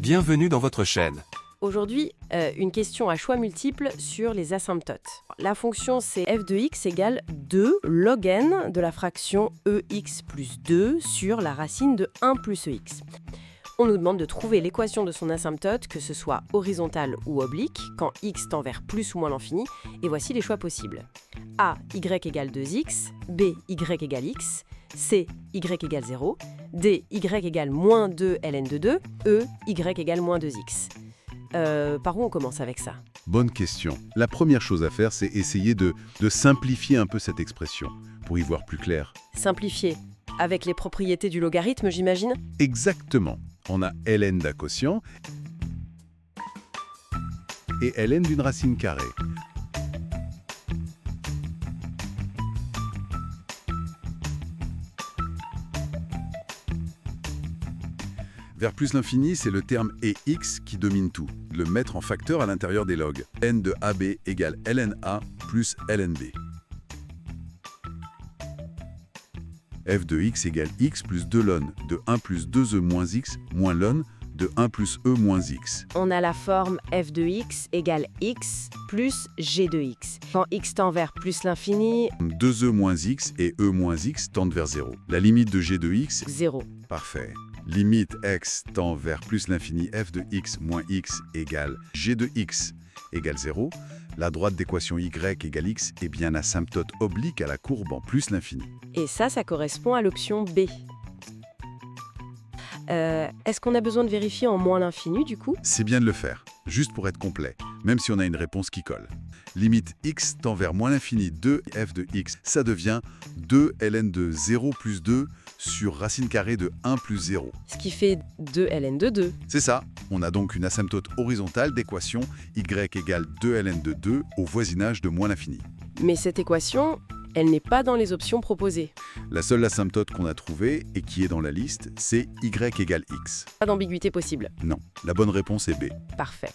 Bienvenue dans votre chaîne. Aujourd'hui, une question à choix multiples sur les asymptotes. La fonction, c'est f de x égale 2 log n de la fraction ex plus 2 sur la racine de 1 plus ex. On nous demande de trouver l'équation de son asymptote, que ce soit horizontale ou oblique, quand x tend vers plus ou moins l'infini, et voici les choix possibles. A, y égale 2x, b, y égale x, c, y égale 0, d, y égale moins 2 ln de 2, e, y égale moins 2x. Par où on commence avec ça? Bonne question. La première chose à faire, c'est essayer de simplifier un peu cette expression, pour y voir plus clair. Simplifier. Avec les propriétés du logarithme, j'imagine? Exactement. On a ln d'un quotient et ln d'une racine carrée. Vers plus l'infini, c'est le terme ex qui domine tout. Le mettre en facteur à l'intérieur des logs. N de AB égale ln A plus ln B. F de x égale x plus 2 ln de 1 plus 2e moins x moins ln de 1 plus e moins x. On a la forme f de x égale x plus g de x. Quand x tend vers plus l'infini, 2e moins x et e moins x tendent vers 0. La limite de g de x, 0. parfait. Limite x tend vers plus l'infini, f de x moins x égale g de x égale 0. La droite d'équation y égale x est bien asymptote oblique à la courbe en plus l'infini. Et ça correspond à l'option B. Est-ce qu'on a besoin de vérifier en moins l'infini, du coup? C'est bien de le faire, juste pour être complet, même si on a une réponse qui colle. Limite x tend vers moins l'infini 2 f de x, ça devient 2 ln de 0 plus 2 sur racine carrée de 1 plus 0. Ce qui fait 2 ln de 2. C'est ça, on a donc une asymptote horizontale d'équation y égale 2 ln de 2 au voisinage de moins l'infini. Mais cette équation, elle n'est pas dans les options proposées. La seule asymptote qu'on a trouvée et qui est dans la liste, c'est y égale x. Pas d'ambiguïté possible. Non, la bonne réponse est B. Parfait.